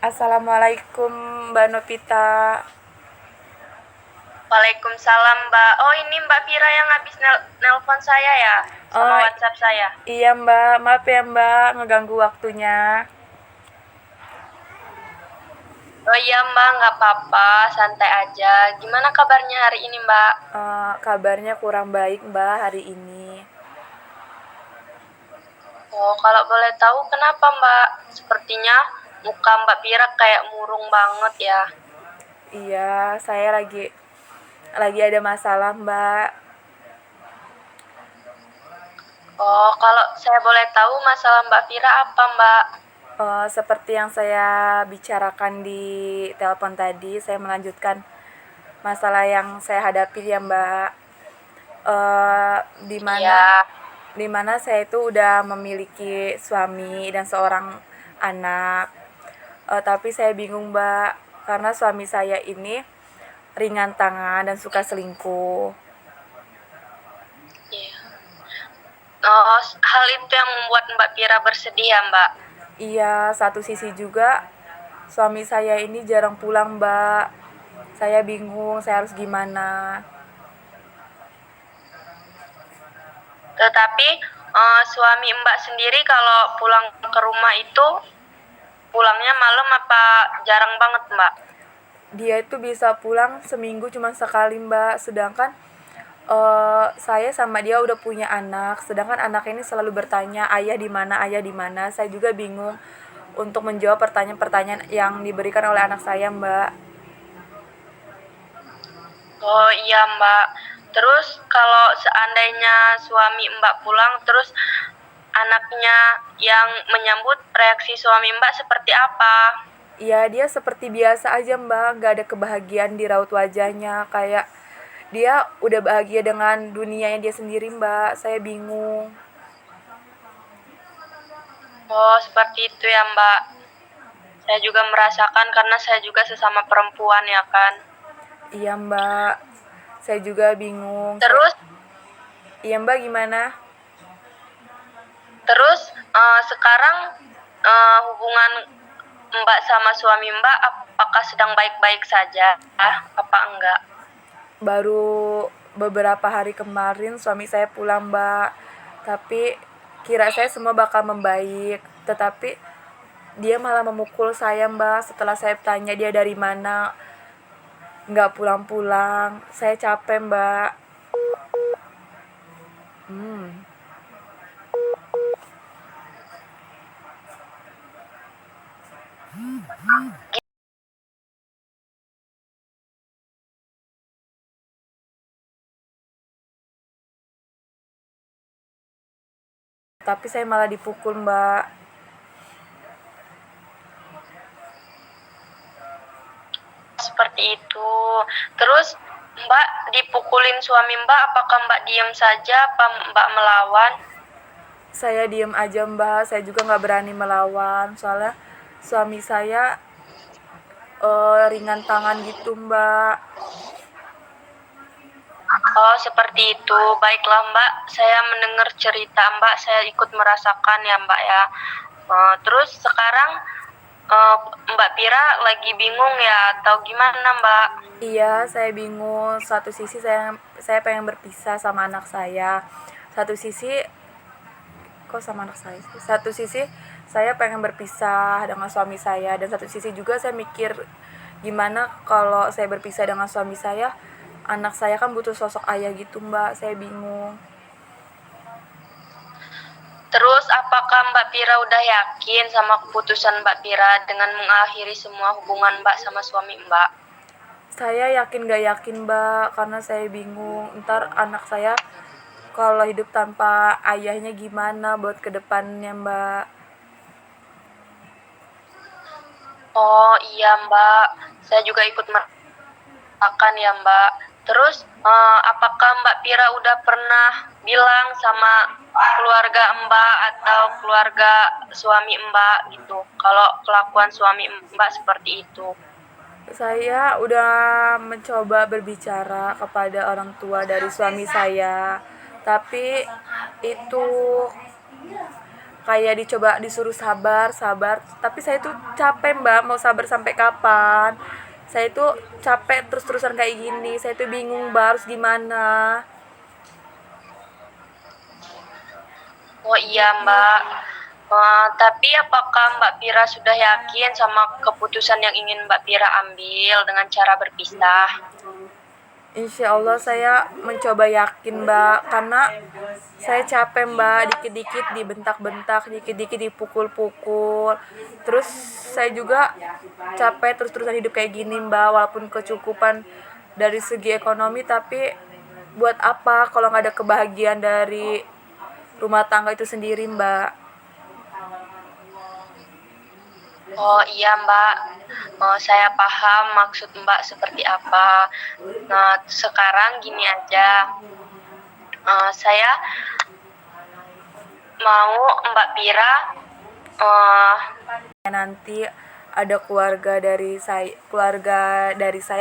Assalamualaikum Mbak Novita. Waalaikumsalam Mbak. Oh ini Mbak Vira yang habis nelpon saya ya, sama Oh WhatsApp saya. iya Mbak, maaf ya Mbak ngeganggu waktunya. Oh iya Mbak, nggak apa-apa, santai aja. Gimana kabarnya hari ini Mbak? Kabarnya kurang baik Mbak hari ini. Oh kalau boleh tahu kenapa Mbak? Sepertinya muka Mbak Vira kayak murung banget ya. Iya, saya lagi ada masalah Mbak. Oh kalau saya boleh tahu masalah Mbak Vira apa Mbak? Seperti yang saya bicarakan di telepon tadi, saya melanjutkan masalah yang saya hadapi ya Mbak. Eh, di mana Iya. dimana saya itu udah memiliki suami dan seorang anak. Tapi saya bingung Mbak, karena suami saya ini ringan tangan dan suka selingkuh. Iya. Oh, hal itu yang membuat Mbak Vira bersedih ya Mbak? Iya, satu sisi juga suami saya ini jarang pulang Mbak. Saya bingung, saya harus gimana. Tetapi suami Mbak sendiri kalau pulang ke rumah itu pulangnya malam apa jarang banget Mbak? Dia itu bisa pulang seminggu cuma sekali Mbak, sedangkan saya sama dia udah punya anak, sedangkan anak ini selalu bertanya ayah di mana, ayah di mana. Saya juga bingung untuk menjawab pertanyaan-pertanyaan yang diberikan oleh anak saya Mbak. Oh iya Mbak. Terus kalau seandainya suami Mbak pulang terus anaknya yang menyambut, reaksi suami Mbak seperti apa? Ya dia seperti biasa aja Mbak, gak ada kebahagiaan di raut wajahnya. Kayak dia udah bahagia dengan dunianya dia sendiri Mbak, saya bingung. Oh seperti itu ya Mbak. Saya juga merasakan karena saya juga sesama perempuan ya kan. Iya Mbak, saya juga bingung. Terus Iya Mbak gimana? terus sekarang hubungan Mbak sama suami Mbak apakah sedang baik-baik saja? Apa enggak? Baru beberapa hari kemarin suami saya pulang Mbak, tapi kira saya semua bakal membaik, tetapi dia malah memukul saya Mbak. Setelah saya tanya dia dari mana, nggak pulang-pulang. Saya capek Mbak. Hmm. Tapi saya malah dipukul Mbak. Seperti itu. Terus Mbak dipukulin suami Mbak, apakah Mbak diam saja, apa Mbak melawan? Saya diem aja Mbak, saya juga nggak berani melawan. Soalnya suami saya ringan tangan gitu Mbak. Oh seperti itu. Baiklah Mbak, saya mendengar cerita Mbak, saya ikut merasakan ya Mbak ya. Terus sekarang Mbak Pira lagi bingung ya atau gimana Mbak? Iya, saya bingung. Satu sisi saya pengen berpisah sama anak saya. Satu sisi kok sama anak saya. Satu sisi saya pengen berpisah dengan suami saya, dan satu sisi juga saya mikir gimana kalau saya berpisah dengan suami saya, anak saya kan butuh sosok ayah gitu Mbak. Saya bingung. Terus apakah Mbak Pira udah yakin sama keputusan Mbak Pira dengan mengakhiri semua hubungan Mbak sama suami Mbak? Saya yakin gak yakin Mbak, karena saya bingung ntar anak saya kalau hidup tanpa ayahnya gimana buat kedepannya Mbak. Oh iya Mbak, saya juga ikut merasakan ya Mbak. Terus apakah Mbak Pira udah pernah bilang sama keluarga Mbak atau keluarga suami Mbak gitu, kalau kelakuan suami Mbak seperti itu? Saya udah mencoba berbicara kepada orang tua dari suami saya, tapi itu kayak disuruh sabar sabar, tapi saya tuh capek mbak, mau sabar sampai kapan. Saya tuh capek terus-terusan kayak gini, saya tuh bingung mbak harus gimana. Oh iya Mbak. Tapi apakah Mbak Pira sudah yakin sama keputusan yang ingin Mbak Pira ambil dengan cara berpisah? Insya Allah saya mencoba yakin mbak, karena saya capek mbak, dikit-dikit dibentak-bentak, dikit-dikit dipukul-pukul. Terus saya juga capek terus-terusan hidup kayak gini mbak, walaupun kecukupan dari segi ekonomi, tapi buat apa kalau nggak ada kebahagiaan dari rumah tangga itu sendiri mbak. Oh iya Mbak, saya paham maksud Mbak seperti apa. Nah, sekarang gini aja, saya mau Mbak Pira, eh, Nanti ada keluarga dari saya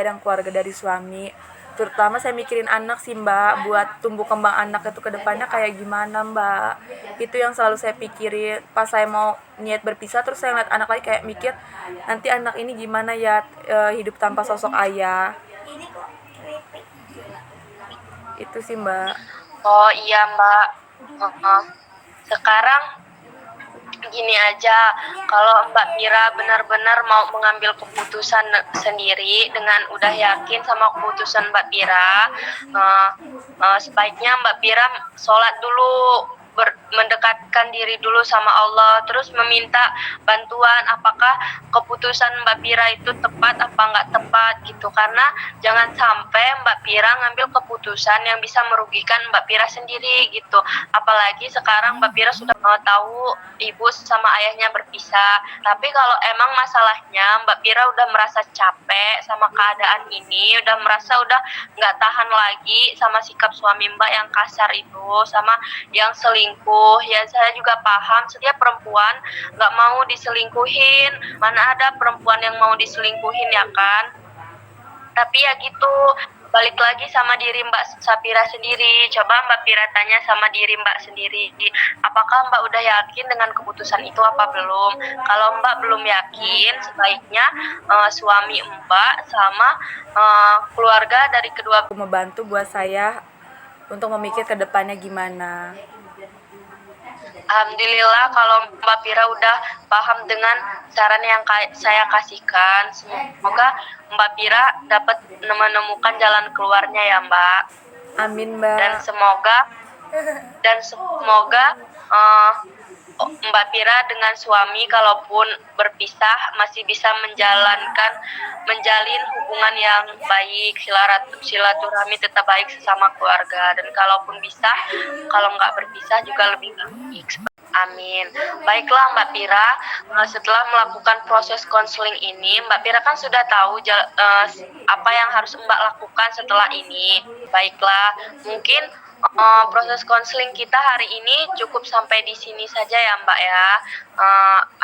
dan keluarga dari suami, terutama saya mikirin anak sih mbak, buat tumbuh kembang anak itu ke depannya kayak gimana mbak. Itu yang selalu saya pikirin pas saya mau niat berpisah. Terus saya ngeliat anak lagi kayak mikir, nanti anak ini gimana ya, hidup tanpa sosok ayah. Itu sih mbak. oh iya Mbak. Eh, Sekarang gini aja, kalau Mbak Pira benar-benar mau mengambil keputusan sendiri dengan udah yakin sama keputusan Mbak Pira, sebaiknya Mbak Pira sholat dulu, mendekatkan diri dulu sama Allah, terus meminta bantuan apakah keputusan Mbak Pira itu tepat apa nggak tepat gitu. Karena jangan sampai Mbak Pira ngambil keputusan yang bisa merugikan Mbak Pira sendiri gitu. Apalagi sekarang Mbak Pira sudah tahu ibu sama ayahnya berpisah. Tapi kalau emang masalahnya Mbak Pira udah merasa capek sama keadaan ini, udah merasa udah nggak tahan lagi sama sikap suami Mbak yang kasar itu, sama yang selingkuh, ya saya juga paham setiap perempuan nggak mau diselingkuhin. Mana ada perempuan yang mau diselingkuhin ya kan? Tapi ya gitu, balik lagi sama diri Mbak Sapira sendiri. Coba Mbak Pira tanya sama diri Mbak sendiri, apakah Mbak udah yakin dengan keputusan itu apa belum? Kalau Mbak belum yakin, sebaiknya suami Mbak sama keluarga dari kedua Membantu buat saya untuk memikir ke depannya gimana. Alhamdulillah kalau Mbak Pira udah paham dengan saran yang saya kasihkan. Semoga Mbak Pira dapat menemukan jalan keluarnya ya Mbak. Amin mbak. Dan semoga Mbak Pira dengan suami kalaupun berpisah masih bisa menjalin hubungan yang baik, silaturahmi tetap baik sesama keluarga, dan kalaupun bisa, kalau nggak berpisah juga lebih baik. Amin. Baiklah Mbak Pira, setelah melakukan proses konseling ini, Mbak Pira kan sudah tahu apa yang harus Mbak lakukan setelah ini. Baiklah, mungkin proses konseling kita hari ini cukup sampai di sini saja ya Mbak ya.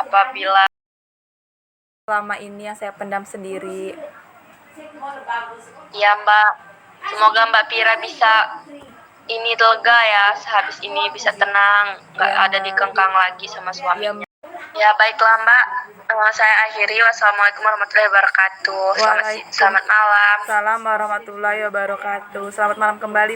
Apabila Selama ini yang saya pendam sendiri. ya Mbak, semoga Mbak Pira bisa ini lega ya, sehabis ini bisa tenang, nggak Ya, ada dikengkang lagi sama suaminya. Ya, Ya baiklah Mbak, saya akhiri. Wassalamualaikum warahmatullahi wabarakatuh. Selamat malam. Waalaikumsalam warahmatullahi wabarakatuh. Selamat malam kembali.